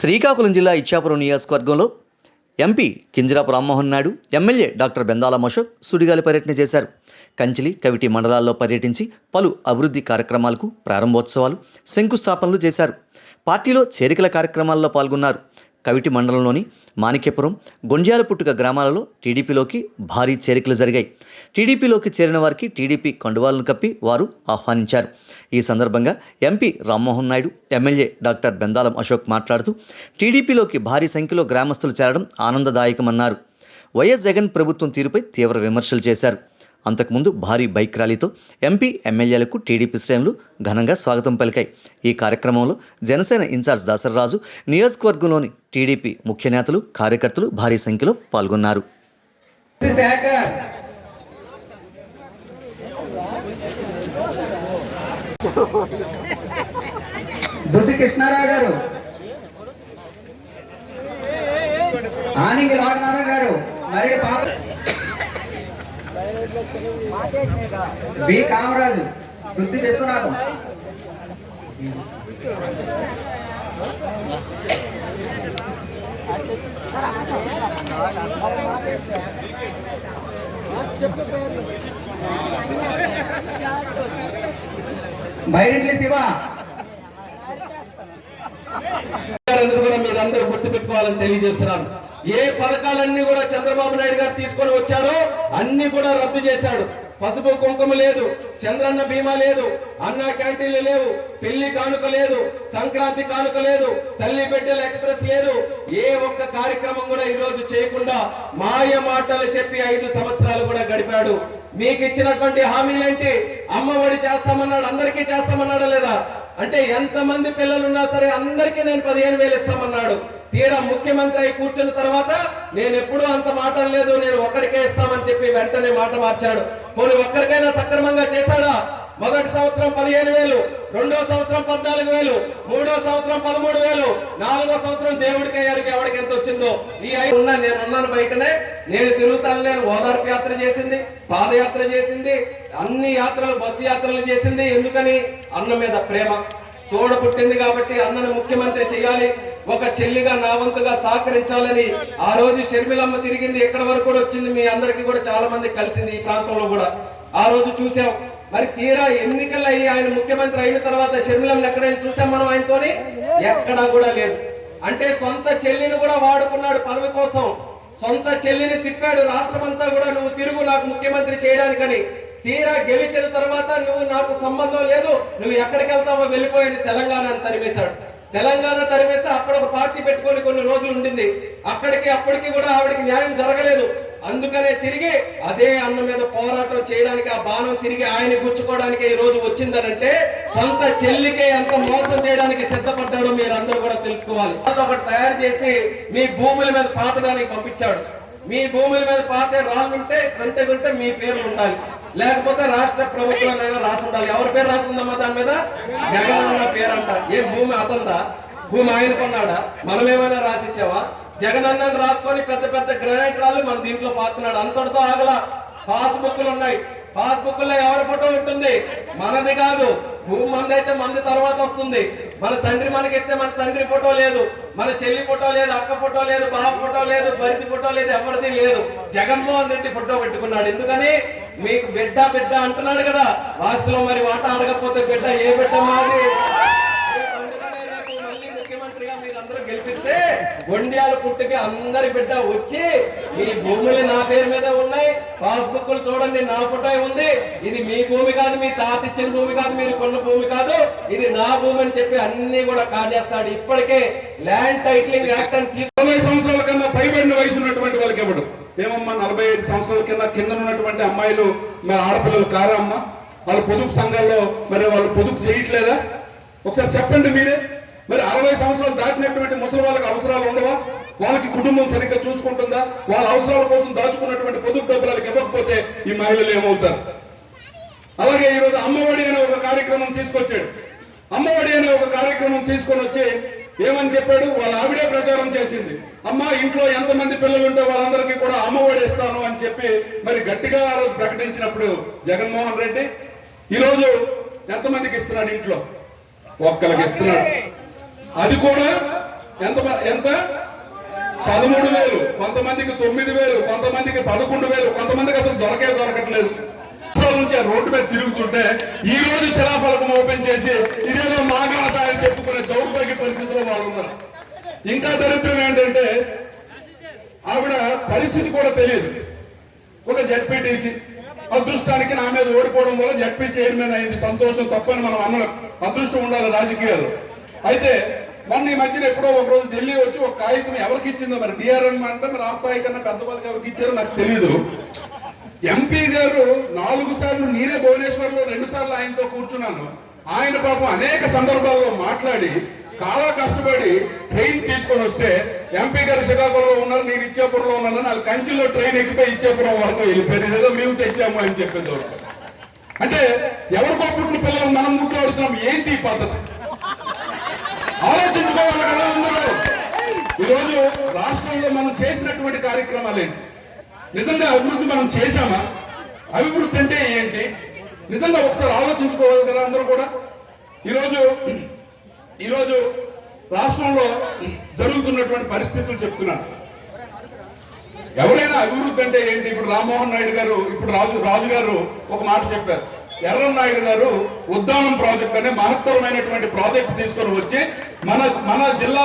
శ్రీకాకుళం జిల్లా ఇచ్చాపురం నియోజకవర్గంలో MP Kinjarapu Rammohan Naidu, MLA doctor Bendalam Ashok సుడిగాలి పర్యటన చేశారు. కంచిలి, కవిటి మండలాల్లో పర్యటించి పలు అభివృద్ధి కార్యక్రమాలకు ప్రారంభోత్సవాలు, శంకుస్థాపనలు చేశారు. పార్టీలో చేరికల కార్యక్రమాల్లో పాల్గొన్నారు. కవిటి మండలంలోని మాణిక్యపురం, గొండ్యాలపుట్టుక గ్రామాలలో టీడీపీలోకి భారీ చేరికలు జరిగాయి. టీడీపీలోకి చేరిన వారికి టీడీపీ కండువాలను కప్పి వారు ఆహ్వానించారు. ఈ సందర్భంగా MP Rammohan Naidu, MLA doctor Bendalam Ashok మాట్లాడుతూ టీడీపీలోకి భారీ సంఖ్యలో గ్రామస్తులు చేరడం ఆనందదాయకమన్నారు. వైఎస్ జగన్ ప్రభుత్వం తీరుపై తీవ్ర విమర్శలు చేశారు. అంతకుముందు భారీ బైక్ ర్యాలీతో ఎంపీ, ఎమ్మెల్యేలకు టీడీపీ శ్రేణులు ఘనంగా స్వాగతం పలికాయి. ఈ కార్యక్రమంలో జనసేన ఇన్ఛార్జ్ దాసరరాజు, నియోజకవర్గంలోని టీడీపీ ముఖ్య నేతలు, కార్యకర్తలు భారీ సంఖ్యలో పాల్గొన్నారు. దుడ్డి కృష్ణారావు గారు, ఆనింగి లోకనాథం గారు, మరిడి పాప బి కామరాజు, దుద్ది విశ్వనాథం, బైరెడ్లి శివ. మీరందరూ గుర్తు పెట్టుకోవాలని తెలియజేస్తున్నాను. ఏ పథకాలన్నీ కూడా చంద్రబాబు నాయుడు గారు తీసుకొని వచ్చారో అన్ని కూడా రద్దు చేశాడు. పసుపు కుంకుమ లేదు, చంద్రన్న బీమా లేదు, అన్నా క్యాంటీన్లు లేవు, పెళ్లి కానుక లేదు, సంక్రాంతి కానుక లేదు, తల్లి బిడ్డల ఎక్స్ప్రెస్ లేదు. ఏ ఒక్క కార్యక్రమం కూడా ఈ రోజు చేయకుండా మాయ మాటలు చెప్పి 5 సంవత్సరాలు కూడా గడిపాడు. మీకు ఇచ్చినటువంటి హామీలేంటి? అమ్మఒడి చేస్తామన్నాడు, అందరికీ చేస్తామన్నాడా లేదా? అంటే ఎంతమంది పిల్లలున్నా సరే అందరికీ నేను 15,000 ఇస్తామన్నాడు. తీరా ముఖ్యమంత్రి అయి కూర్చున్న తర్వాత నేను ఎప్పుడూ అంత మాట లేదు, నేను ఒక్కడికే ఇస్తామని చెప్పి వెంటనే మాట మార్చాడు. పోనీ ఒక్కరికైనా సక్రమంగా చేశాడా? మొదటి సంవత్సరం 15,000, రెండో సంవత్సరం 14,000, మూడో సంవత్సరం 13,000, నాలుగో సంవత్సరం దేవుడికి అయ్యారికి ఎవరికి ఎంత వచ్చిందో. ఈ నేను ఉన్నాను బయటనే, నేను తిరుగుతాను. నేను ఓదార్పు యాత్ర చేసింది, పాదయాత్ర చేసింది, అన్ని యాత్రలు, బస్సు యాత్రలు చేసింది. ఎందుకని? అన్న మీద ప్రేమ తోడ పుట్టింది కాబట్టి అన్నను ముఖ్యమంత్రి చేయాలి, ఒక చెల్లిగా నా వంతుగా సహకరించాలని ఆ రోజు షర్మిలమ్మ తిరిగింది. ఎక్కడి వరకు కూడా వచ్చింది, మీ అందరికీ కూడా చాలా మంది కలిసింది. ఈ ప్రాంతంలో కూడా ఆ రోజు చూసాం. మరి తీరా ఎన్నికల్లో ఆయన ముఖ్యమంత్రి అయిన తర్వాత షర్మిలమ్మని ఎక్కడైనా చూసాం మనం? ఆయనతోని ఎక్కడా కూడా లేదు. అంటే సొంత చెల్లిని కూడా వాడుకున్నాడు పదవి కోసం. సొంత చెల్లిని తిప్పాడు రాష్ట్రమంతా కూడా, నువ్వు తిరుగు నాకు ముఖ్యమంత్రి చేయడానికని. తీరా గెలిచిన తర్వాత నువ్వు నాకు సంబంధం లేదు, నువ్వు ఎక్కడికి వెళ్తావో వెళ్ళిపోయింది, తెలంగాణను తరిమేశాడు. తెలంగాణ తరిమేస్తే అక్కడ ఒక పార్టీ పెట్టుకొని కొన్ని రోజులు ఉండింది. అప్పటికి కూడా ఆవిడకి న్యాయం జరగలేదు. అందుకనే తిరిగి అదే అన్న మీద పోరాటం చేయడానికి, ఆ బాణం తిరిగి ఆయన గుచ్చుకోవడానికి ఈ రోజు వచ్చిందనంటే సొంత చెల్లికే ఎంత మోసం చేయడానికి సిద్ధపడ్డాడో మీరు అందరూ కూడా తెలుసుకోవాలి. ఒకటి తయారు చేసి మీ భూముల మీద పాతడానికి పంపించాడు. మీ భూముల మీద పాతే రాళ్ళుంటే గంటే మీ పేర్లు ఉండాలి, లేకపోతే రాష్ట్ర ప్రభుత్వం రాసి ఉండాలి. ఎవరి పేరు రాసిందమ్మా దాని మీద? జగన్ అన్న పేరు అంట. ఏ భూమి అతందా? భూమి ఆయన కొన్నాడా? మనం ఏమైనా రాసిచ్చావా? జగన్ అన్నని రాసుకొని పెద్ద పెద్ద గ్రానైట్ రాళ్ళు మన దీంట్లో పాతున్నాడు. అంతటితో ఆగల. పాస్బుక్లు ఉన్నాయి, పాస్బుక్లో ఎవరి ఫోటో ఉంటుంది? మనది కాదు. భూమి మంది అయితే మంది తర్వాత వస్తుంది. మన తండ్రి మనకిస్తే మన తండ్రి ఫోటో లేదు, మన చెల్లి ఫోటో లేదు, అక్క ఫోటో లేదు, బాబు ఫోటో లేదు, భరితి ఫోటో లేదు, ఎవరిది లేదు. జగన్మోహన్ రెడ్డి ఫోటో పెట్టుకున్నాడు. ఎందుకని? మీకు బిడ్డ బిడ్డ అంటున్నాడు కదా, వాస్తులో మరి వాటా అడగకపోతే బిడ్డ ఏ బిడ్డ మాది? మళ్ళీ ముఖ్యమంత్రిగా మీరందరూ గెలిపిస్తే గొండ్యాల పుట్టుకి అందరి బిడ్డ వచ్చి మీ భూములు నా పేరు మీద ఉన్నాయి, పాస్బుక్లు చూడండి నా ఫోటో ఉంది, ఇది మీ భూమి కాదు, మీ తాత ఇచ్చిన భూమి కాదు, మీరు కొన్న భూమి కాదు, ఇది నా భూమి అని చెప్పి అన్ని కూడా కాజేస్తాడు. ఇప్పటికే ల్యాండ్ టైటిలింగ్ యాక్ట్ అని 90 సంవత్సరాల కన్నా పైబడిన వయసు ఉన్నటువంటి వాళ్ళకి ఇవ్వడం. ఏమమ్మా 45 సంవత్సరాల కింద ఉన్నటువంటి అమ్మాయిలు, మరి ఆడపిల్లలు కారా అమ్మా? వాళ్ళ పొదుపు సంఘాల్లో మరి వాళ్ళు పొదుపు చేయట్లేదా? ఒకసారి చెప్పండి మీరే. మరి 60 సంవత్సరాలు దాటినటువంటి ముసలి వాళ్ళకి అవసరాలు ఉండవా? వాళ్ళకి కుటుంబం సరిగ్గా చూసుకుంటుందా? వాళ్ళ అవసరాల కోసం దాచుకున్నటువంటి పొదుపు డబ్బులకు ఇవ్వకపోతే ఈ మహిళలు ఏమవుతారు? అలాగే ఈరోజు అమ్మఒడి అనే ఒక కార్యక్రమం తీసుకొచ్చాడు. అమ్మఒడి అనే ఒక కార్యక్రమం తీసుకొని వచ్చి ఏమని చెప్పాడు? వాళ్ళ ఆవిడే ప్రచారం చేసింది. అమ్మ ఇంట్లో ఎంతమంది పిల్లలు ఉంటే వాళ్ళందరికీ కూడా అమ్మఒడి ఇస్తాను అని చెప్పి మరి గట్టిగా ఆ రోజు ప్రకటించినప్పుడు జగన్మోహన్ రెడ్డి ఈరోజు ఎంతమందికి ఇస్తున్నాడు? ఇంట్లో ఒక్కరికి ఇస్తున్నాడు. అది కూడా ఎంత 13,000, కొంతమందికి 9,000, కొంతమందికి 11,000, కొంతమందికి అసలు దొరకట్లేదు. నుంచి ఆ రోడ్డు మీద తిరుగుతుంటే ఈ రోజు శిలాఫలకం ఓపెన్ చేసి ఇదేదో మా ఘనత అని చెప్పుకునే దౌర్భాగ్య పరిస్థితిలో వాళ్ళు ఉన్నారు. ఇంకా దరిద్రం ఏంటంటే ఆవిడ పరిస్థితి కూడా తెలియదు. ఒక జెడ్పీటీసీ అదృష్టానికి నా మీద ఓడిపోవడం వల్ల జెడ్పీ చైర్మన్ అయింది, సంతోషం, తప్పని మనం అన్నడం. అదృష్టం ఉండాలి రాజకీయాలు. అయితే మొన్న ఈ మధ్యన ఎప్పుడో ఒక రోజు ఢిల్లీ వచ్చి ఒక కాగితం ఎవరికి ఇచ్చిందో మరి డిఆర్ఎన్ అంటే మరి ఆ స్థాయి కన్నా పెద్ద వాళ్ళకి ఎవరికి ఇచ్చారో నాకు తెలియదు. ఎంపీ గారు 4 సార్లు నేనే భువనేశ్వర్లో 2 సార్లు ఆయనతో కూర్చున్నాను. ఆయన పాపం అనేక సందర్భాల్లో మాట్లాడి చాలా కష్టపడి ట్రైన్ తీసుకొని వస్తే ఎంపీ గారు శ్రీకాకుళంలో ఉన్నారు, నేను ఇచ్చాపురంలో ఉన్నాను, నాకు కంచిలో ట్రైన్ ఎక్కిపోయి ఇచ్చాపురం వరకు వెళ్ళిపోయింది, ఏదో మేము తెచ్చాము అని చెప్పేది. అంటే ఎవరు పప్పుడిన పిల్లలు మనం ముట్లాడుతున్నాం, ఏంటి ఈ పద్ధతి? ఆలోచించుకోవాలి కదా అందరూ. ఈరోజు రాష్ట్రంలో మనం చేసినటువంటి కార్యక్రమాలు ఏంటి? నిజంగా అభివృద్ధి మనం చేశామా? అభివృద్ధి అంటే ఏంటి? నిజంగా ఒకసారి ఆలోచించుకోవాలి కదా అందరూ కూడా. ఈరోజు రాష్ట్రంలో జరుగుతున్నటువంటి పరిస్థితులు చెప్తున్నాను. ఎవరైనా అభివృద్ధి అంటే ఏంటి? ఇప్పుడు రామ్మోహన్ నాయుడు గారు, ఇప్పుడు రాజు గారు ఒక మాట చెప్పారు. ఎర్రన్నాయుడు గారు ఉద్దానం ప్రాజెక్ట్ అనే మహత్తరమైనటువంటి ప్రాజెక్ట్ తీసుకొని వచ్చి మన జిల్లా